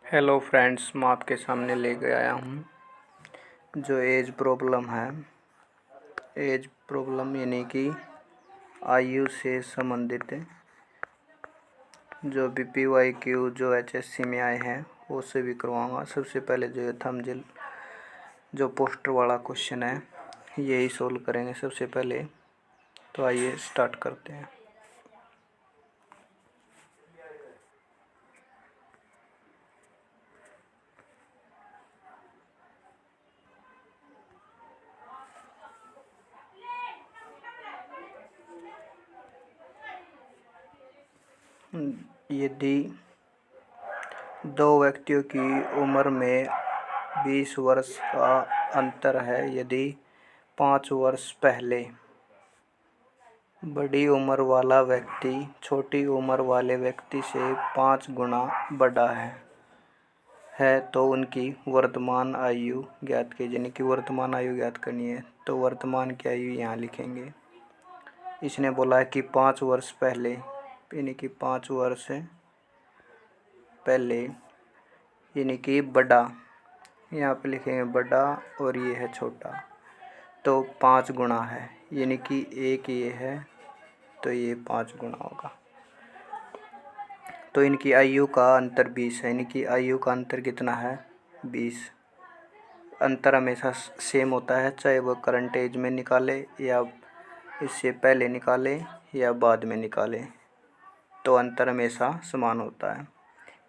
Hello friends, मैं आपके सामने लेके आया हूँ जो एज प्रॉब्लम है। एज प्रॉब्लम यानी कि आयु से संबंधित जो BPYQ जो HSC में आए हैं वो से भी करवाऊँगा। सबसे पहले जो थंबनेल जो पोस्टर वाला क्वेश्चन है यही सोल्व करेंगे सबसे पहले। तो आइए स्टार्ट करते हैं। यदि दो व्यक्तियों की उम्र में 20 वर्ष का अंतर है, यदि 5 वर्ष पहले बड़ी उम्र वाला व्यक्ति छोटी उम्र वाले व्यक्ति से 5 गुना बड़ा है तो उनकी वर्तमान आयु ज्ञात कीजिए। यानी कि वर्तमान आयु ज्ञात करनी है तो वर्तमान की आयु यहाँ लिखेंगे। इसने बोला है कि 5 वर्ष पहले, यानी कि 5 वर्ष पहले, यानी कि बड़ा, यहाँ पे लिखेंगे बड़ा और ये है छोटा, तो 5 गुना है। यानी कि एक ये है तो ये 5 गुना होगा। तो इनकी आयु का अंतर 20 है। यानी कि आयु का अंतर कितना है? 20। अंतर हमेशा सेम होता है, चाहे वो करंट एज में निकाले या इससे पहले निकाले या बाद में निकाले, तो अंतर हमेशा समान होता है।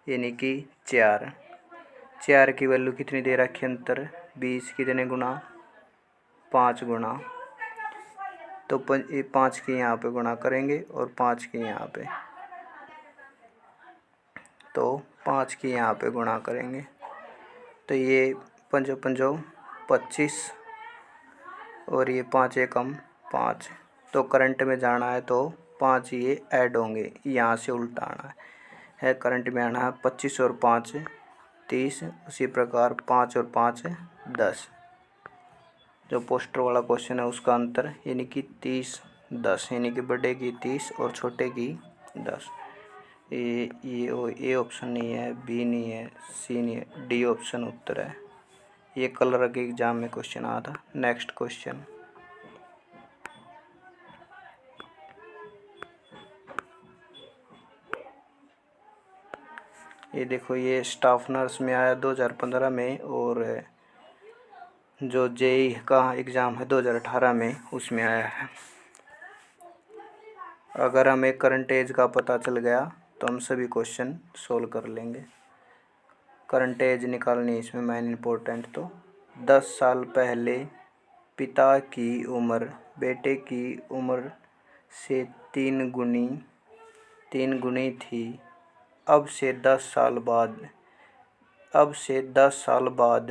यानी कि 4 की वैल्यू कितनी दे रखी है? अंतर 20 कितने गुना? 5 गुना। तो 5 की यहाँ पे गुणा करेंगे और 5 की यहाँ पे, तो 5 की यहाँ पे गुणा करेंगे तो ये 5 5 25 और ये 5 एकम 5। तो करंट में जाना है तो 5 ये ऐड होंगे, यहाँ से उल्टा आना है। करंट में आना है 25 और 5 30। उसी प्रकार 5 और 5 10। जो पोस्टर वाला क्वेश्चन है उसका अंतर यानी कि 30 10, यानी कि बड़े की 30 और छोटे की 10। ए ऑप्शन नहीं है, बी नहीं है, सी नहीं है, डी ऑप्शन उत्तर है। ये कलर के एग्जाम में क्वेश्चन आया था। नेक्स्ट क्वेश्चन, ये देखो, ये स्टाफ नर्स में आया 2015 में, और जो जेई का एग्ज़ाम है 2018 में उसमें आया है। अगर हमें करंट एज का पता चल गया तो हम सभी क्वेश्चन सोल्व कर लेंगे। करंट एज निकालनी है इसमें मेन इम्पोर्टेंट। तो 10 साल पहले पिता की उम्र बेटे की उम्र से 3 गुनी थी। अब से 10 साल बाद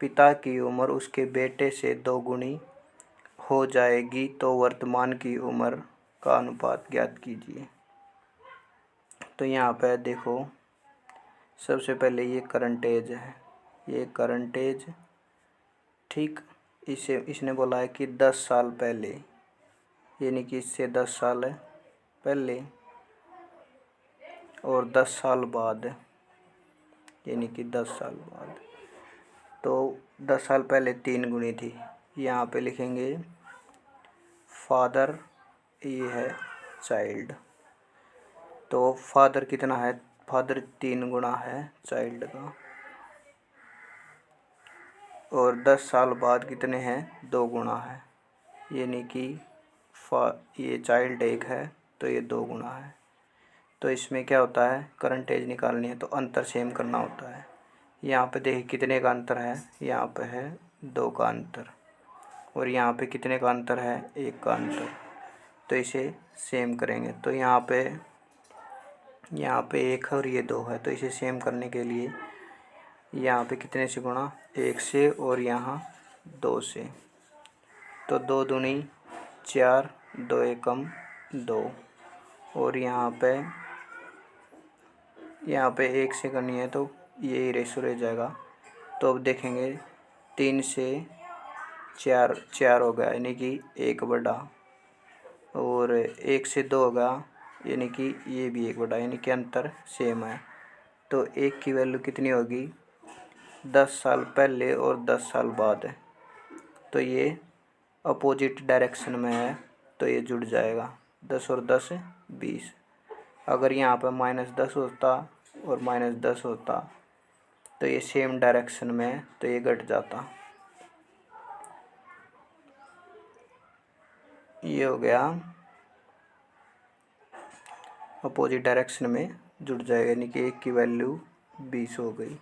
पिता की उम्र उसके बेटे से 2 गुनी हो जाएगी, तो वर्तमान की उम्र का अनुपात ज्ञात कीजिए। तो यहाँ पे देखो, सबसे पहले ये करंट एज है, ये करंट एज, ठीक। इसने बोला है कि 10 साल पहले, यानी कि इससे 10 साल पहले, और 10 साल बाद, यानी कि 10 साल बाद। तो 10 साल पहले 3 गुनी थी। यहाँ पे लिखेंगे फादर, ये है चाइल्ड। तो फादर कितना है? फादर 3 गुना है चाइल्ड का। और 10 साल बाद कितने हैं? 2 गुना है। यानी कि ये चाइल्ड 1 है तो ये 2 गुना है। तो इसमें क्या होता है, करंट एज निकालनी है तो अंतर सेम करना होता है। यहाँ पे देखिए कितने का अंतर है, यहाँ पे है 2 का अंतर, और यहाँ पे कितने का अंतर है? 1 का अंतर। तो इसे सेम करेंगे तो यहाँ पे 1 है और ये 2 है, तो इसे सेम करने के लिए यहाँ पे कितने से गुणा? 1 से, और यहाँ 2 से। तो 2 दूनी 4, 2 एकम 2, और यहाँ पे 1 से करनी है तो ये इरेज़र रह जाएगा। तो अब देखेंगे 3 से 4 हो गया, यानी कि 1 बड़ा, और 1 से 2 होगा, यानी कि ये भी 1 बड़ा, यानी कि अंतर सेम है। तो एक की वैल्यू कितनी होगी 10 साल पहले और 10 साल बाद है, तो ये अपोजिट डायरेक्शन में है तो ये जुड़ जाएगा 10 और 10 20। अगर यहाँ पर -10 होता और -10 होता तो ये सेम डायरेक्शन में है तो ये घट जाता। ये हो गया अपोजिट डायरेक्शन में जुड़ जाएगा, यानी कि एक की वैल्यू 20 हो गई।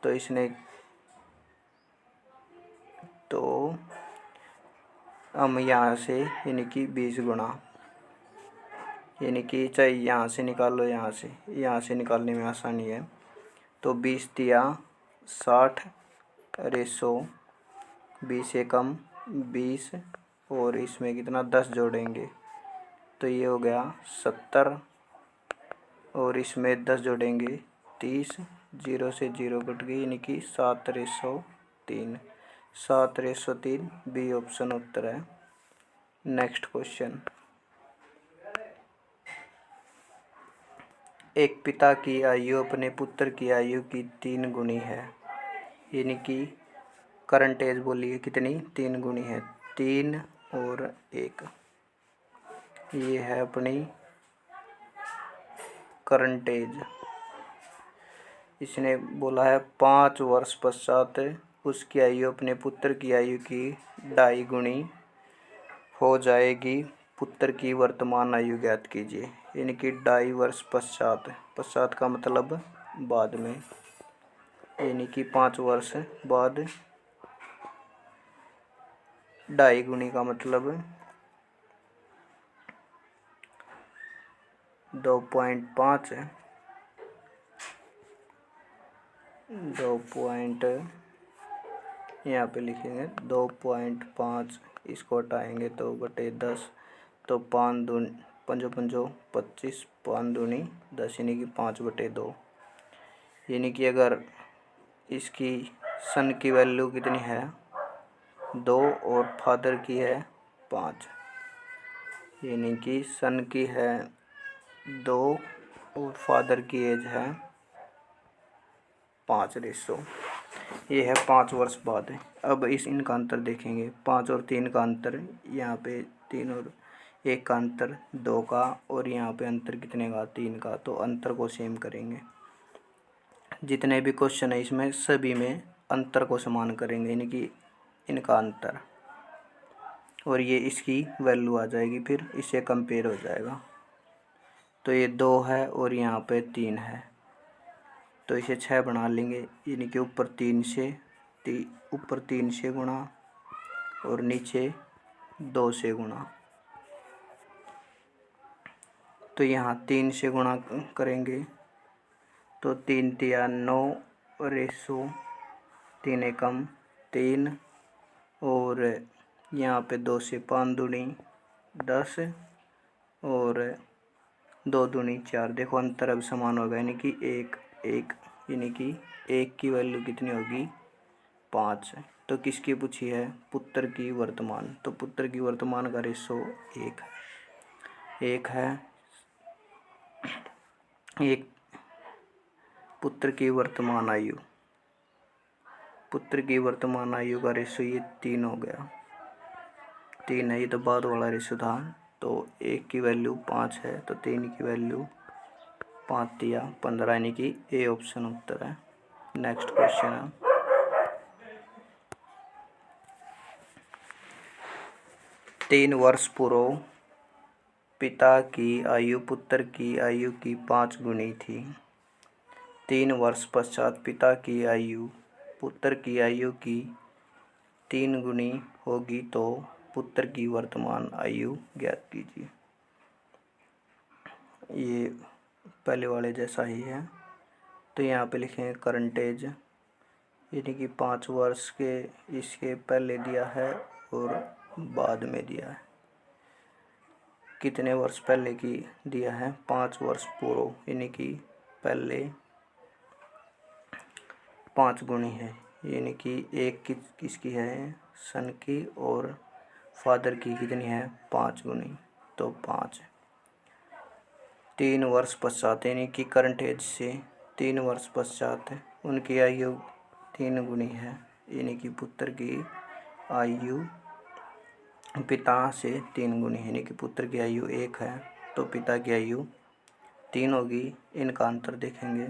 तो इसने तो हम यहाँ से यानी कि 20 गुना, यानी कि चाहे यहाँ से निकाल लो यहाँ से निकालने में आसानी है। तो 20 दिया 60 अरे 100, 20 एकम 20 और इसमें कितना 10 जोड़ेंगे तो ये हो गया 70 और इसमें 10 जोड़ेंगे 30, 0 से 0 कट गई यानी कि 7/103, 7/103 बी ऑप्शन उत्तर है। नेक्स्ट क्वेश्चन, एक पिता की आयु अपने पुत्र की आयु की 3 गुनी है, यानी कि करंट एज बोलिए कितनी 3 गुनी है, 3 और 1, ये है अपनी करंट एज। इसने बोला है 5 वर्ष पश्चात उसकी आयु अपने पुत्र की आयु की 2.5 गुनी हो जाएगी, पुत्र की वर्तमान आयु ज्ञात कीजिए। यानी कि 2.5 वर्ष पश्चात, पश्चात का मतलब बाद में, यानी कि 5 वर्ष बाद 2.5 गुनी का मतलब 2.5 यहाँ पे लिखेंगे 2.5, इसको हटाएंगे तो बटे 10, तो 5 दूनी 5 पंजो 25, 5 दूनी 10 यानी कि 5/2। यानी कि अगर इसकी सन की वैल्यू कितनी है 2 और फादर की है 5, यानी कि सन की है 2 और फादर की एज है 5/100, ये है 5 वर्ष बाद है। अब इनका अंतर देखेंगे, 5 और 3 का अंतर, यहाँ पे 3 और 1 का अंतर 2 का, और यहाँ पे अंतर कितने का 3 का, तो अंतर को सेम करेंगे। जितने भी क्वेश्चन है इसमें सभी में अंतर को समान करेंगे, यानी कि इनका अंतर, और ये इसकी वैल्यू आ जाएगी, फिर इससे कंपेयर हो जाएगा। तो ये 2 है और यहाँ पे 3 है तो इसे 6 बना लेंगे, यानी कि ऊपर 3 से गुणा और नीचे 2 से गुणा। तो यहाँ 3 से गुणा करेंगे तो 3 तिया 9 और 100, 3 एकम 3, और यहाँ पे 2 से 5 दूनी 10 और 2 दूनी 4। देखो अंतर अब समान होगा, यानी कि 1 1, यानी कि 1 की वैल्यू कितनी होगी 5। तो किसकी पूछी है पुत्र की वर्तमान, तो पुत्र की वर्तमान का रेशो 1 है। एक पुत्र की वर्तमान आयु, पुत्र की वर्तमान आयु का रेशो ये 3 हो गया, 3 है, ये तो बाद वाला रेशो था। तो 1 की वैल्यू 5 है तो 3 की वैल्यू 5 दिया 15, यानी कि ए ऑप्शन उत्तर है। नेक्स्ट क्वेश्चन है, तीन वर्ष पूर्व पिता की आयु पुत्र की आयु की 5 गुनी थी, 3 वर्ष पश्चात पिता की आयु पुत्र की आयु की 3 गुनी होगी, तो पुत्र की वर्तमान आयु ज्ञात कीजिए। ये पहले वाले जैसा ही है, तो यहाँ पे लिखेंगे करंट एज, यानी कि 5 वर्ष के इसके पहले दिया है और बाद में दिया है। कितने वर्ष पहले की दिया है 5 वर्ष पूर्व, यानी कि पहले 5 गुनी है, यानी कि एक किसकी है सन की, और फादर की कितनी है 5 गुनी, तो 5। 3 वर्ष पश्चात, यानी कि करंट एज से 3 वर्ष पश्चात उनकी आयु 3 गुनी है, यानी कि पुत्र की आयु पिता से 3 गुनी है, यानी कि पुत्र की आयु 1 है तो पिता की आयु 3 होगी। इनका अंतर देखेंगे,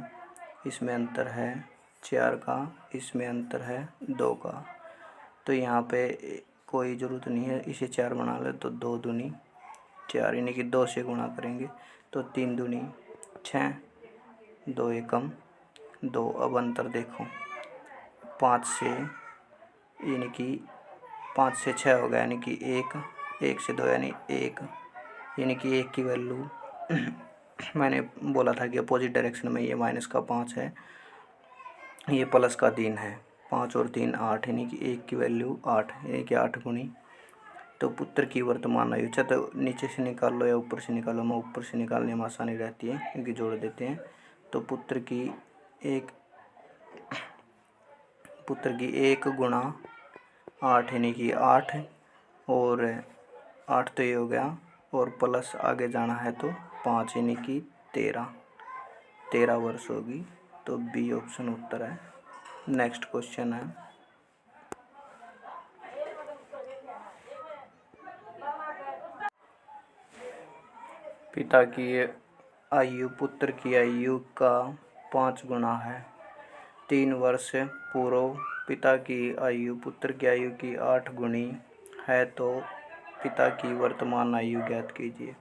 इसमें अंतर है 4 का, इसमें अंतर है 2 का। तो यहाँ पे कोई ज़रूरत नहीं है, इसे 4 बना ले तो 2 दूनी 4, यानी कि 2 से गुणा करेंगे तो 3 दूनी 6, 2 एकम 2। अब अंतर देखो, 5 से, यानी कि 5 से 6 हो गया, यानी कि 1 से 2 यानी 1, यानी कि 1 की वैल्यू मैंने बोला था कि अपोजिट डायरेक्शन में ये माइनस का 5 है, ये प्लस का 3 है। 5 और 3 8, यानी कि 1 की वैल्यू 8, यानी कि 8 गुनी। तो पुत्र की वर्तमान आयु, चाहे तो नीचे से निकाल लो या ऊपर से निकालो, मैं ऊपर से निकालने में आसानी रहती है क्योंकि जोड़ देते हैं। तो पुत्र की 1 गुणा 8, यानी कि 8, और 8 तो ये हो गया, और प्लस आगे जाना है तो 5, यानी कि 13 वर्ष होगी। तो बी ऑप्शन उत्तर है। नेक्स्ट क्वेश्चन है, पिता की आयु पुत्र की आयु का 5 गुना है। 3 वर्ष पूर्व पिता की आयु पुत्र की आयु की 8 गुनी है तो पिता की वर्तमान आयु ज्ञात कीजिए।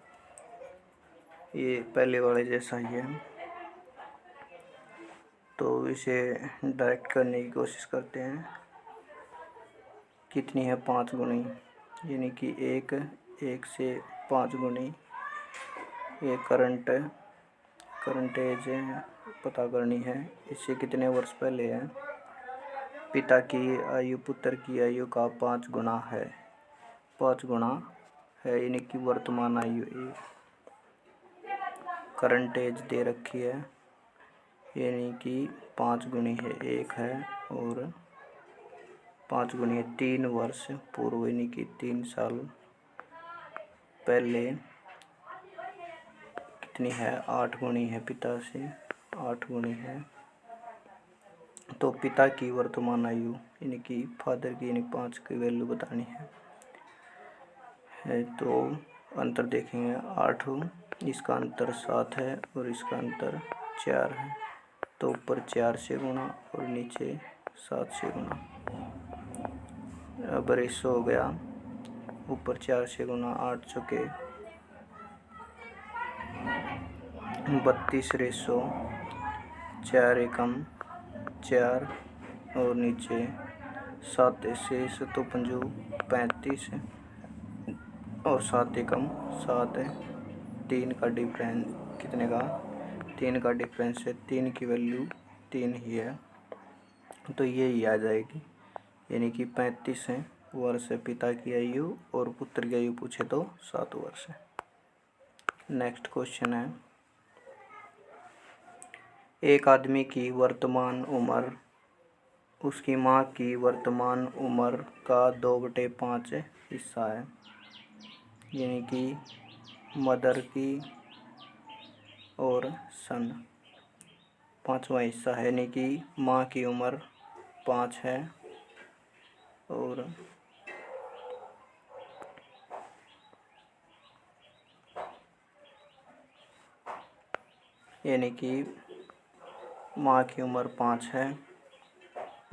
ये पहले वाले जैसा ही है, तो इसे डायरेक्ट करने की कोशिश करते हैं। कितनी है 5 गुनी, यानी कि 1 से 5 गुनी। ये करंट एज पता करनी है, इससे कितने वर्ष पहले है। पिता की आयु पुत्र की आयु का 5 गुना है, 5 गुना है, यानी कि वर्तमान आयु। करंट एज दे रखी है, यानी कि 5 गुनी है 1 है, और 5 गुनी है 3 वर्ष पूर्व, यानी कि 3 साल पहले। कितनी है 8 गुनी है, पिता से 8 गुनी है। तो पिता की वर्तमान आयु, यानी कि फादर की, यानी 5 की वैल्यू बतानी है। तो अंतर देखेंगे, 8, इसका अंतर 7 है और इसका अंतर 4 है। तो ऊपर 4 से गुणा और नीचे 7 से गुणा। अब रेशो हो गया, ऊपर 4 से गुणा 8 चौके 32 रेशो 4 एकम 4, और नीचे 7 से 7 35, और 7 एकम 7 है। 3 का डिफरेंस कितने का, 3 का डिफरेंस है, 3 की वैल्यू 3 ही है, तो ये ही आ जाएगी, यानी कि 35 वर्ष है पिता की आयु, और पुत्र की आयु पूछे तो 7 वर्ष है। नेक्स्ट क्वेश्चन है, एक आदमी की वर्तमान उम्र उसकी माँ की वर्तमान उम्र का 2/5 हिस्सा है, यानी कि मदर की और सन 5वां हिस्सा है, यानी कि माँ की उम्र 5 है और यानी कि माँ की उम्र 5 है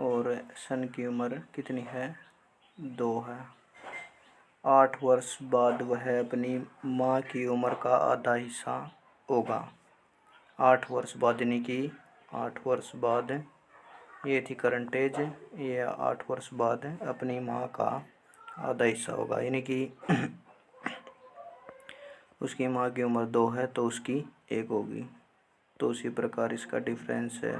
और सन की उम्र कितनी है, 2 है। 8 वर्ष बाद वह अपनी माँ की उम्र का आधा हिस्सा होगा। 8 वर्ष बाद, यानी कि 8 वर्ष बाद, ये थी करंट एज, ये 8 वर्ष बाद अपनी माँ का आधा हिस्सा होगा, यानी कि उसकी माँ की उम्र 2 है तो उसकी 1 होगी। तो उसी प्रकार इसका डिफरेंस है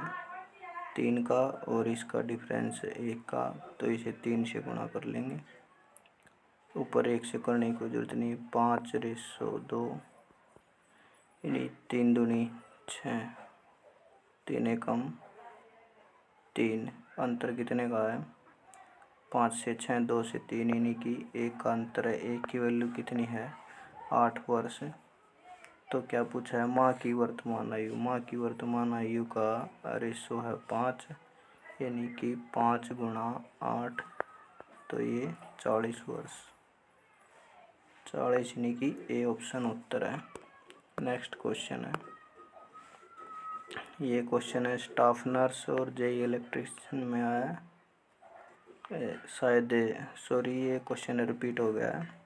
3 का और इसका डिफरेंस 1 का, तो इसे 3 से गुणा कर लेंगे। ऊपर 1 से करने की कोई जरूरत नहीं। 5/2, यानी 3 दूनी 6, 3 एकम 3। अंतर कितने का है, 5 से 6, 2 से 3, यानी कि 1 का अंतर है। 1 की वैल्यू कितनी है, 8 वर्ष। तो क्या पूछा है, माँ की वर्तमान आयु। माँ की वर्तमान आयु का रेशो है 5, यानी कि 5 गुणा 8, तो ये 40 वर्ष। 40 यानी कि ए ऑप्शन उत्तर है। नेक्स्ट क्वेश्चन है, ये क्वेश्चन है स्टाफ नर्स और जेई इलेक्ट्रिशियन में आया शायद, सॉरी ये क्वेश्चन रिपीट हो गया है,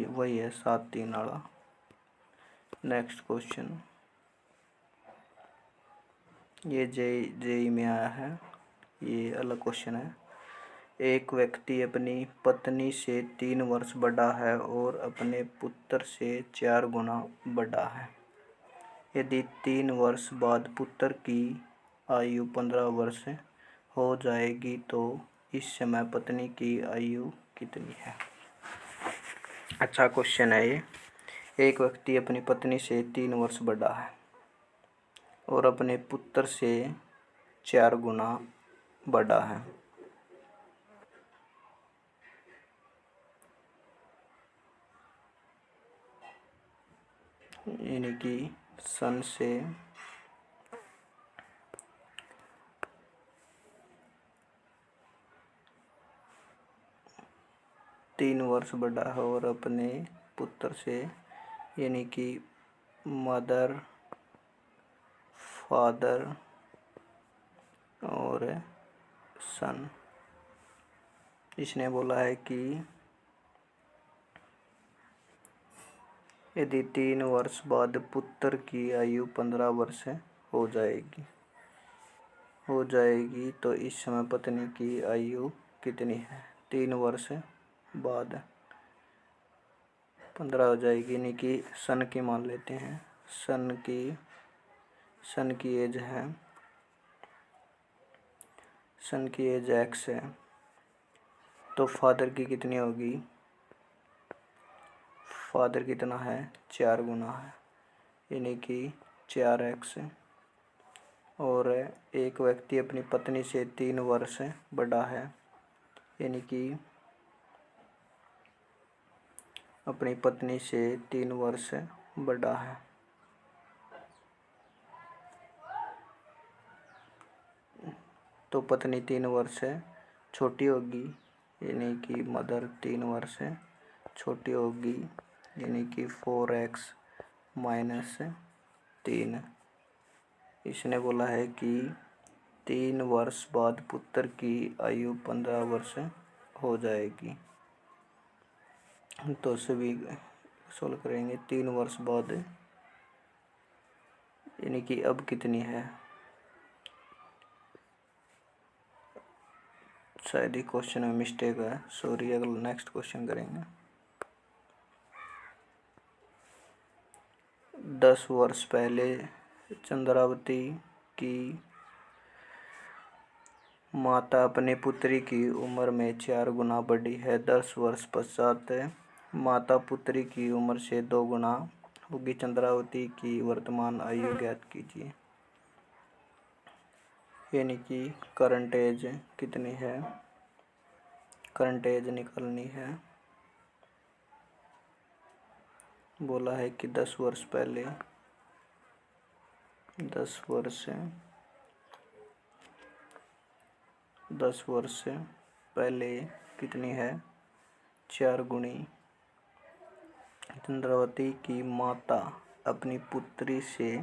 वही है 7-3 वाला। नेक्स्ट क्वेश्चन, ये जेई में आया है, ये अलग क्वेश्चन है। एक व्यक्ति अपनी पत्नी से 3 वर्ष बड़ा है और अपने पुत्र से 4 गुना बड़ा है। यदि 3 वर्ष बाद पुत्र की आयु 15 वर्ष हो जाएगी तो इस समय पत्नी की आयु कितनी है। अच्छा क्वेश्चन है ये। एक व्यक्ति अपनी पत्नी से 3 वर्ष बड़ा है और अपने पुत्र से 4 गुना बड़ा है। यानी कि सन से 3 वर्ष बड़ा है और अपने पुत्र से, यानी कि मदर, फादर और सन। इसने बोला है कि यदि 3 वर्ष बाद पुत्र की आयु 15 वर्ष हो जाएगी तो इस समय पत्नी की आयु कितनी है। 3 वर्ष बाद 15 हो जाएगी, यानी कि सन की मान लेते हैं। सन की एज है, सन की एज x है, तो फादर की कितनी होगी। फादर कितना है, 4 गुना है, यानी कि 4x। और एक व्यक्ति अपनी पत्नी से 3 वर्ष बड़ा है, यानी कि अपनी पत्नी से 3 वर्ष बड़ा है। तो पत्नी 3 वर्ष छोटी होगी, यानी कि मदर 3 वर्ष छोटी होगी, यानी कि 4x - 3। इसने बोला है कि 3 वर्ष बाद पुत्र की आयु 15 वर्ष हो जाएगी। तो सभी सोल्व करेंगे। 3 वर्ष बाद यानी कि अब कितनी है, शायद ही क्वेश्चन में मिस्टेक है, सॉरी। अगला नेक्स्ट क्वेश्चन करेंगे। 10 वर्ष पहले चंद्रावती की माता अपने पुत्री की उम्र में 4 गुना बड़ी है। 10 वर्ष पश्चात माता पुत्री की उम्र से 2 गुना होगी। चंद्रावती की वर्तमान आयु ज्ञात कीजिए। यानी कि करंट एज कितनी है, करंट एज निकालनी है। बोला है कि 10 वर्ष पहले, 10 वर्ष पहले कितनी है, 4 गुनी। चंद्रावती की माता अपनी पुत्री से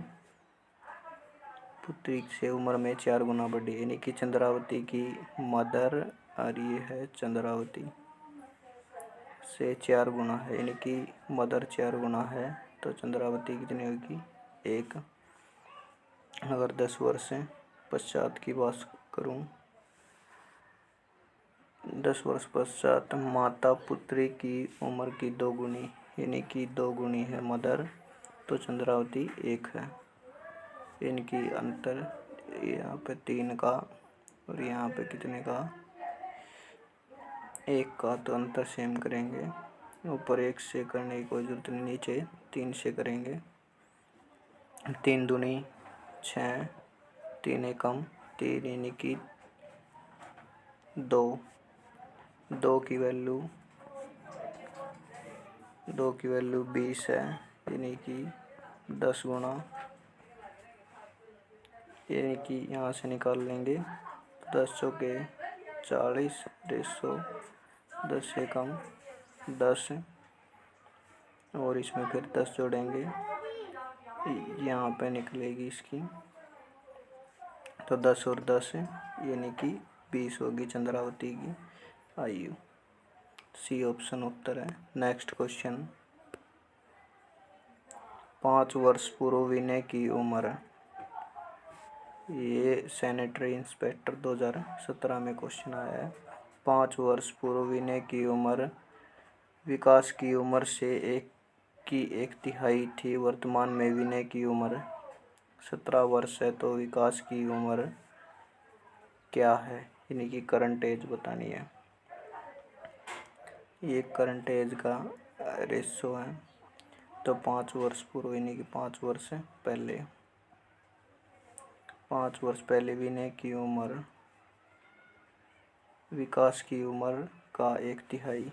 उम्र में 4 गुना बड़ी, यानी कि चंद्रावती की मदर, और ये है चंद्रावती से 4 गुना है, यानी कि मदर 4 गुना है, तो चंद्रावती कितनी होगी, 1। अगर 10 वर्ष पश्चात की बात करूं, 10 वर्ष पश्चात माता पुत्री की उम्र की 2 गुनी, यानी कि 2 गुनी है मदर, तो चंद्रावती 1 है। इनकी अंतर यहाँ पे 3 का और यहाँ पे कितने का, 1 का, तो अंतर सेम करेंगे। ऊपर 1 से करने की कोई जरूरत नहीं, नीचे 3 से करेंगे। 3 दूनी 6, 3 एकम 3, यानी कि 2 की वैल्यू 2 की वैल्यू 20 है, यानी कि 10 गुना, यानी कि यहाँ से निकाल लेंगे 10 चौके 40 रेसो 10 से कम 10, और इसमें फिर 10 जोड़ेंगे, यहाँ पे निकलेगी इसकी, तो 10 और 10 यानी कि 20 होगी चंद्रावती की आयु। सी ऑप्शन उत्तर है। नेक्स्ट क्वेश्चन, 5 वर्ष पूर्व विनय की उम्र, ये सैनिटरी इंस्पेक्टर 2017 में क्वेश्चन आया है। 5 वर्ष पूर्व विनय की उम्र विकास की उम्र से 1/1 थी। वर्तमान में विनय की उम्र 17 वर्ष है, तो विकास की उम्र क्या है, यानी कि करंट एज बतानी है। ये करंट एज का रेशो है, तो 5 वर्ष पूर्व यानी कि 5 वर्ष पहले, 5 वर्ष पहले विनय की उम्र विकास की उम्र का 1/3,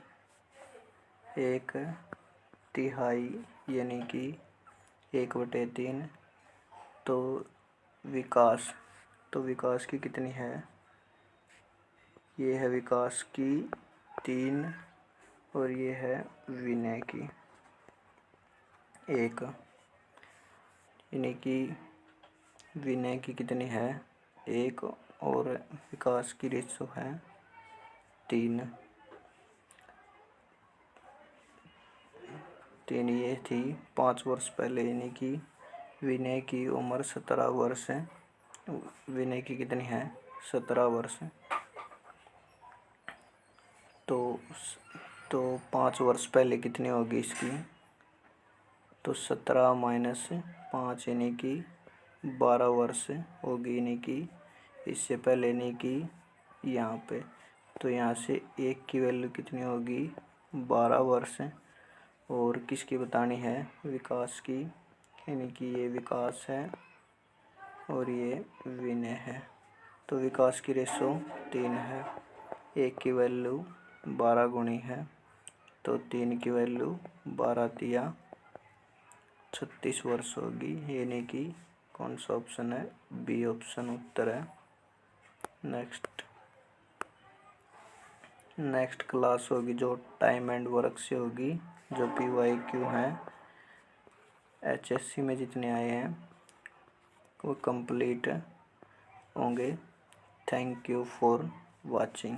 1/3 यानी कि 1/3, तो विकास की कितनी है, ये है विकास की 3 और ये है विनय की 1, यानी कि विनय की कितनी है 1 और विकास की रेशो है 3। ये थी 5 वर्ष पहले, यानी कि विनय की उम्र 17 वर्ष है। विनय की कितनी है 17 वर्ष, तो 5 वर्ष पहले कितनी होगी इसकी, तो 17 माइनस 5 यानी कि 12 वर्ष होगी, यानी कि इससे पहले, यानी कि यहाँ पे, तो यहाँ से 1 की वैल्यू कितनी होगी 12 वर्ष, और किसकी बतानी है विकास की, यानी कि ये विकास है और ये विनय है, तो विकास की रेशो 3 है। 1 की वैल्यू 12 गुणी है, तो 3 की वैल्यू 12 तिया 36 वर्ष होगी, यानी कि कौन सा ऑप्शन है, बी ऑप्शन उत्तर है। नेक्स्ट क्लास होगी जो टाइम एंड वर्क से होगी, जो PYQ हैं HSC में जितने आए हैं वो कंप्लीट होंगे। Thank you for watching.